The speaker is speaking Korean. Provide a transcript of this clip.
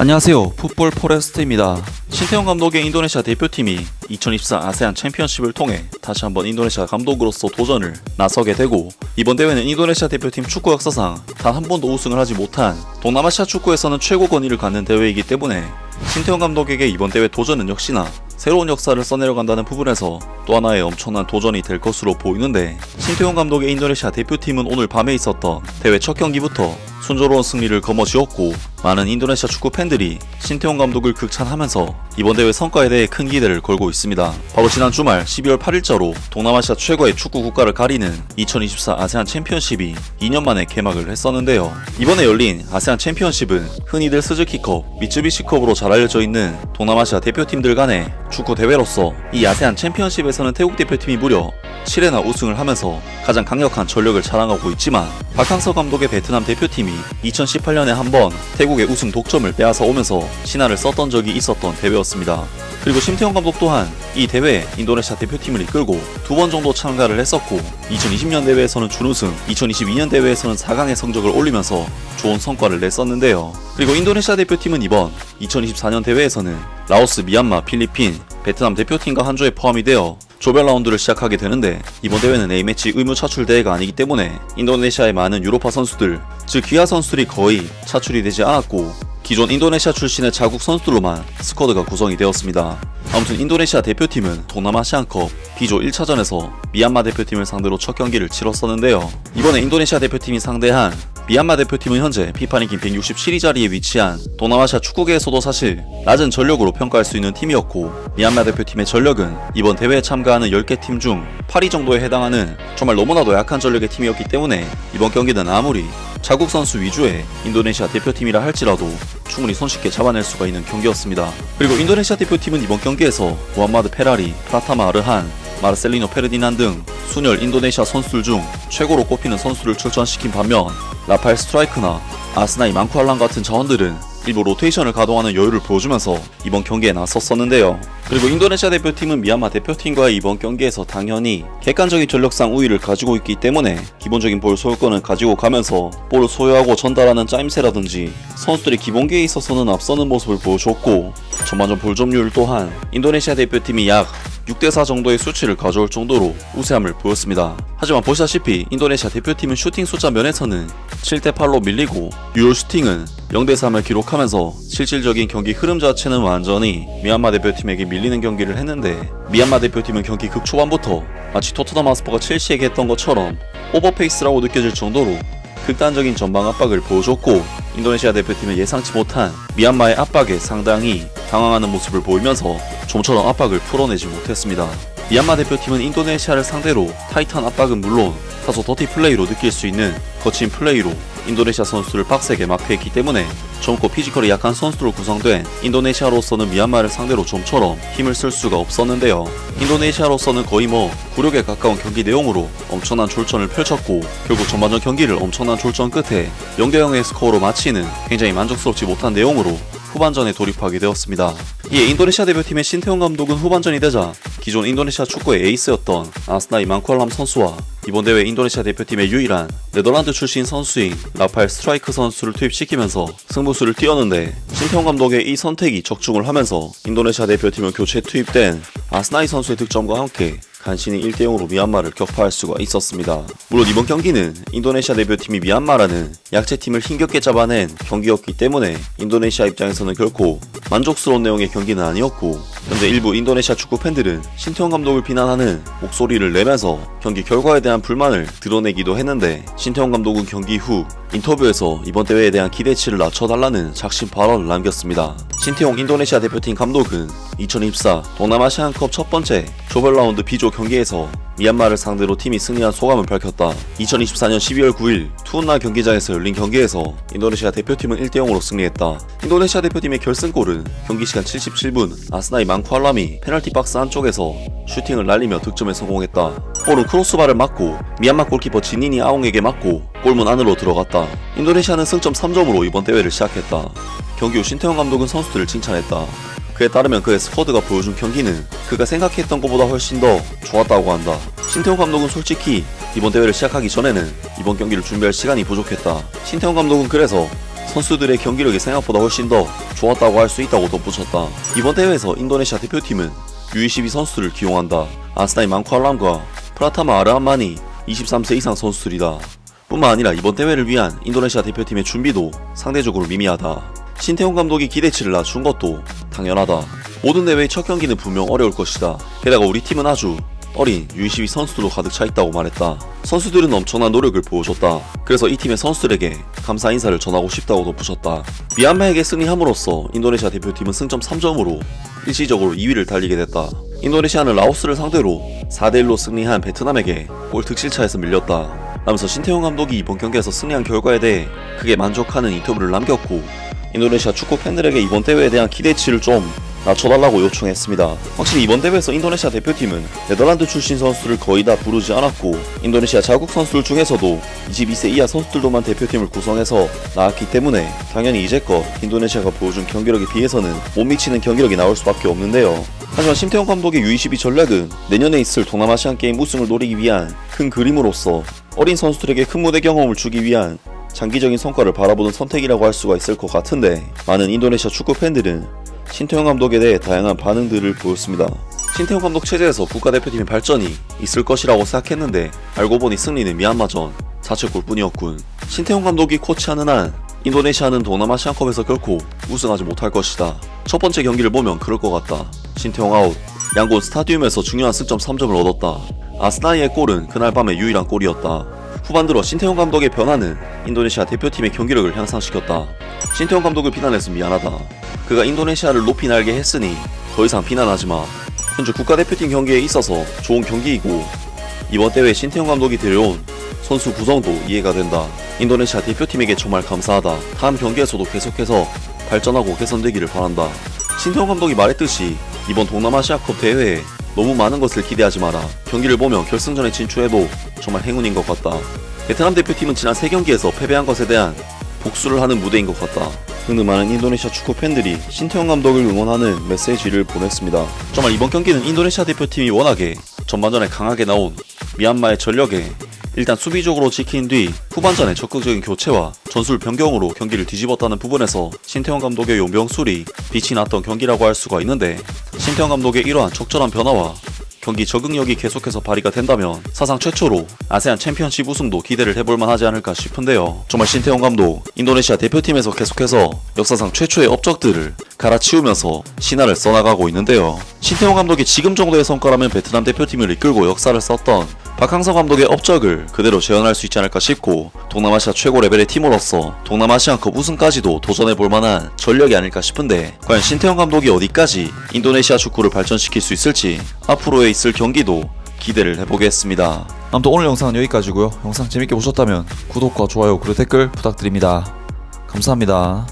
안녕하세요. 풋볼 포레스트입니다. 신태용 감독의 인도네시아 대표팀이 2024 아세안 챔피언십을 통해 다시 한번 인도네시아 감독으로서 도전을 나서게 되고, 이번 대회는 인도네시아 대표팀 축구 역사상 단 한 번도 우승을 하지 못한 동남아시아 축구에서는 최고 권위를 갖는 대회이기 때문에 신태용 감독에게 이번 대회 도전은 역시나 새로운 역사를 써내려간다는 부분에서 또 하나의 엄청난 도전이 될 것으로 보이는데, 신태용 감독의 인도네시아 대표팀은 오늘 밤에 있었던 대회 첫 경기부터 순조로운 승리를 거머쥐었고, 많은 인도네시아 축구 팬들이 신태용 감독을 극찬하면서 이번 대회 성과에 대해 큰 기대를 걸고 있습니다. 바로 지난 주말 12월 8일자로 동남아시아 최고의 축구 국가를 가리는 2024 아세안 챔피언십이 2년 만에 개막을 했었는데요. 이번에 열린 아세안 챔피언십은 흔히들 스즈키컵, 미쯔비시컵으로 잘 알려져 있는 동남아시아 대표팀들 간의 축구 대회로서 이 아세안 챔피언십에서는 태국 대표팀이 무려 7회나 우승을 하면서 가장 강력한 전력을 자랑하고 있지만, 박항서 감독의 베트남 대표팀이 2018년에 한번 태국의 우승 독점을 빼앗아 오면서 신화를 썼던 적이 있었던 대회였습니다. 그리고 신태용 감독 또한 이 대회에 인도네시아 대표팀을 이끌고 2번 정도 참가를 했었고, 2020년 대회에서는 준우승, 2022년 대회에서는 4강의 성적을 올리면서 좋은 성과를 냈었는데요. 그리고 인도네시아 대표팀은 이번 2024년 대회에서는 라오스, 미얀마, 필리핀, 베트남 대표팀과 한 조에 포함이 되어 조별 라운드를 시작하게 되는데, 이번 대회는 A매치 의무 차출 대회가 아니기 때문에 인도네시아의 많은 유로파 선수들, 즉 귀화 선수들이 거의 차출이 되지 않았고, 기존 인도네시아 출신의 자국 선수들로만 스쿼드가 구성이 되었습니다. 아무튼 인도네시아 대표팀은 동남아시안컵 B조 1차전에서 미얀마 대표팀을 상대로 첫 경기를 치렀었는데요. 이번에 인도네시아 대표팀이 상대한 미얀마 대표팀은 현재 FIFA 랭킹 167위 자리에 위치한 동남아시아 축구계에서도 사실 낮은 전력으로 평가할 수 있는 팀이었고, 미얀마 대표팀의 전력은 이번 대회에 참가하는 10개 팀 중 8위 정도에 해당하는 정말 너무나도 약한 전력의 팀이었기 때문에 이번 경기는 아무리 자국 선수 위주의 인도네시아 대표팀이라 할지라도 충분히 손쉽게 잡아낼 수가 있는 경기였습니다. 그리고 인도네시아 대표팀은 이번 경기에서 무함마드 페라리, 프라타마 아르한, 마르셀리노 페르디난 등 순혈 인도네시아 선수들 중 최고로 꼽히는 선수를 출전시킨 반면, 라파엘 스트라이크나 아스나이 망쿠알람 같은 자원들은 일부 로테이션을 가동하는 여유를 보여주면서 이번 경기에 나섰었는데요. 그리고 인도네시아 대표팀은 미얀마 대표팀과의 이번 경기에서 당연히 객관적인 전력상 우위를 가지고 있기 때문에 기본적인 볼 소유권을 가지고 가면서 볼을 소유하고 전달하는 짜임새라든지 선수들이 기본기에 있어서는 앞서는 모습을 보여줬고, 전반전 볼 점유율 또한 인도네시아 대표팀이 약 6대4 정도의 수치를 가져올 정도로 우세함을 보였습니다. 하지만 보시다시피 인도네시아 대표팀은 슈팅 숫자 면에서는 7대8로 밀리고, 유효 슈팅은 0대3을 기록하면서 실질적인 경기 흐름 자체는 완전히 미얀마 대표팀에게 밀리는 경기를 했는데, 미얀마 대표팀은 경기 극초반부터 마치 토트넘 하스퍼가 첼시에게 했던 것처럼 오버페이스라고 느껴질 정도로 극단적인 전방 압박을 보여줬고, 인도네시아 대표팀은 예상치 못한 미얀마의 압박에 상당히 당황하는 모습을 보이면서 좀처럼 압박을 풀어내지 못했습니다. 미얀마 대표팀은 인도네시아를 상대로 타이트한 압박은 물론 다소 더티 플레이로 느낄 수 있는 거친 플레이로 인도네시아 선수를 빡세게 마크했기 때문에 젊고 피지컬이 약한 선수로 구성된 인도네시아로서는 미얀마를 상대로 좀처럼 힘을 쓸 수가 없었는데요. 인도네시아로서는 거의 굴욕에 가까운 경기 내용으로 엄청난 졸전을 펼쳤고, 결국 전반전 경기를 엄청난 졸전 끝에 0대0의 스코어로 마치는 굉장히 만족스럽지 못한 내용으로 후반전에 돌입하게 되었습니다. 이에 인도네시아 대표팀의 신태용 감독은 후반전이 되자 기존 인도네시아 축구의 에이스였던 아스나이 망쿠알람 선수와 이번 대회 인도네시아 대표팀의 유일한 네덜란드 출신 선수인 라파엘 스트라이크 선수를 투입시키면서 승부수를 띄웠는데, 신태용 감독의 이 선택이 적중을 하면서 인도네시아 대표팀은 교체 투입된 아스나이 선수의 득점과 함께 간신히 1대0으로 미얀마를 격파할 수가 있었습니다. 물론 이번 경기는 인도네시아 대표팀이 미얀마라는 약체팀을 힘겹게 잡아낸 경기였기 때문에 인도네시아 입장에서는 결코 만족스러운 내용의 경기는 아니었고, 그런데 일부 인도네시아 축구 팬들은 신태용 감독을 비난하는 목소리를 내면서 경기 결과에 대한 불만을 드러내기도 했는데, 신태용 감독은 경기 후 인터뷰에서 이번 대회에 대한 기대치를 낮춰달라는 작심 발언을 남겼습니다. 신태용 인도네시아 대표팀 감독은 2024 동남아시안컵 첫 번째 조별 라운드 B조 경기에서 미얀마를 상대로 팀이 승리한 소감을 밝혔다. 2024년 12월 9일 투운나 경기장에서 열린 경기에서 인도네시아 대표팀은 1대0으로 승리했다. 인도네시아 대표팀의 결승골은 경기시간 77분 아스나이 망쿠알람이 페널티 박스 안쪽에서 슈팅을 날리며 득점에 성공했다. 볼은 크로스바를 맞고 미얀마 골키퍼 지니니 아웅에게 맞고 골문 안으로 들어갔다. 인도네시아는 승점 3점으로 이번 대회를 시작했다. 경기 후 신태용 감독은 선수들을 칭찬했다. 그에 따르면 그의 스쿼드가 보여준 경기는 그가 생각했던 것보다 훨씬 더 좋았다고 한다. 신태용 감독은 솔직히 이번 대회를 시작하기 전에는 이번 경기를 준비할 시간이 부족했다. 신태용 감독은 그래서 선수들의 경기력이 생각보다 훨씬 더 좋았다고 할 수 있다고 덧붙였다. 이번 대회에서 인도네시아 대표팀은 U22 선수들을 기용한다. 아스나이 망쿠알람과 프라타마 아르함만이 23세 이상 선수들이다. 뿐만 아니라 이번 대회를 위한 인도네시아 대표팀의 준비도 상대적으로 미미하다. 신태용 감독이 기대치를 낮춘 것도 당연하다. 모든 대회의 첫 경기는 분명 어려울 것이다. 게다가 우리 팀은 아주 어린 U22 선수들로 가득 차 있다고 말했다. 선수들은 엄청난 노력을 보여줬다. 그래서 이 팀의 선수들에게 감사 인사를 전하고 싶다고 덧붙였다. 미얀마에게 승리함으로써 인도네시아 대표팀은 승점 3점으로 일시적으로 2위를 달리게 됐다. 인도네시아는 라오스를 상대로 4대1로 승리한 베트남에게 골 득실차에서 밀렸다. 라면서 신태용 감독이 이번 경기에서 승리한 결과에 대해 크게 만족하는 인터뷰를 남겼고, 인도네시아 축구 팬들에게 이번 대회에 대한 기대치를 좀 낮춰달라고 요청했습니다. 확실히 이번 대회에서 인도네시아 대표팀은 네덜란드 출신 선수를 거의 다 부르지 않았고, 인도네시아 자국 선수들 중에서도 22세 이하 선수들로만 대표팀을 구성해서 나왔기 때문에 당연히 이제껏 인도네시아가 보여준 경기력에 비해서는 못 미치는 경기력이 나올 수밖에 없는데요. 하지만 신태용 감독의 U22 전략은 내년에 있을 동남아시안 게임 우승을 노리기 위한 큰 그림으로서 어린 선수들에게 큰 무대 경험을 주기 위한 장기적인 성과를 바라보는 선택이라고 할 수가 있을 것 같은데, 많은 인도네시아 축구 팬들은 신태용 감독에 대해 다양한 반응들을 보였습니다. 신태용 감독 체제에서 국가대표팀의 발전이 있을 것이라고 생각했는데 알고 보니 승리는 미얀마전 자책골뿐이었군. 신태용 감독이 코치하는 한 인도네시아는 동남아시안컵에서 결코 우승하지 못할 것이다. 첫 번째 경기를 보면 그럴 것 같다. 신태용 아웃. 양곤 스타디움에서 중요한 승점 3점을 얻었다. 아스나이의 골은 그날 밤의 유일한 골이었다. 후반 들어 신태용 감독의 변화는 인도네시아 대표팀의 경기력을 향상시켰다. 신태용 감독을 비난해서 미안하다. 그가 인도네시아를 높이 날게 했으니 더 이상 비난하지마. 현재 국가대표팀 경기에 있어서 좋은 경기이고, 이번 대회 신태용 감독이 데려온 선수 구성도 이해가 된다. 인도네시아 대표팀에게 정말 감사하다. 다음 경기에서도 계속해서 발전하고 개선되기를 바란다. 신태용 감독이 말했듯이 이번 동남아시아컵 대회에 너무 많은 것을 기대하지 마라. 경기를 보면 결승전에 진출해도 정말 행운인 것 같다. 베트남 대표팀은 지난 3경기에서 패배한 것에 대한 복수를 하는 무대인 것 같다 등등 많은 인도네시아 축구 팬들이 신태용 감독을 응원하는 메시지를 보냈습니다. 정말 이번 경기는 인도네시아 대표팀이 워낙에 전반전에 강하게 나온 미얀마의 전력에 일단 수비적으로 지킨 뒤 후반전에 적극적인 교체와 전술 변경으로 경기를 뒤집었다는 부분에서 신태용 감독의 용병술이 빛이 났던 경기라고 할 수가 있는데, 신태용 감독의 이러한 적절한 변화와 경기 적응력이 계속해서 발휘가 된다면 사상 최초로 아세안 챔피언십 우승도 기대를 해볼만 하지 않을까 싶은데요. 정말 신태용 감독 인도네시아 대표팀에서 계속해서 역사상 최초의 업적들을 갈아치우면서 신화를 써나가고 있는데요. 신태용 감독이 지금 정도의 성과라면 베트남 대표팀을 이끌고 역사를 썼던 박항서 감독의 업적을 그대로 재현할 수 있지 않을까 싶고, 동남아시아 최고 레벨의 팀으로서 동남아시안컵 우승까지도 도전해볼 만한 전력이 아닐까 싶은데, 과연 신태용 감독이 어디까지 인도네시아 축구를 발전시킬 수 있을지 앞으로에 있을 경기도 기대를 해보겠습니다. 아무튼 오늘 영상은 여기까지고요. 영상 재밌게 보셨다면 구독과 좋아요 그리고 댓글 부탁드립니다. 감사합니다.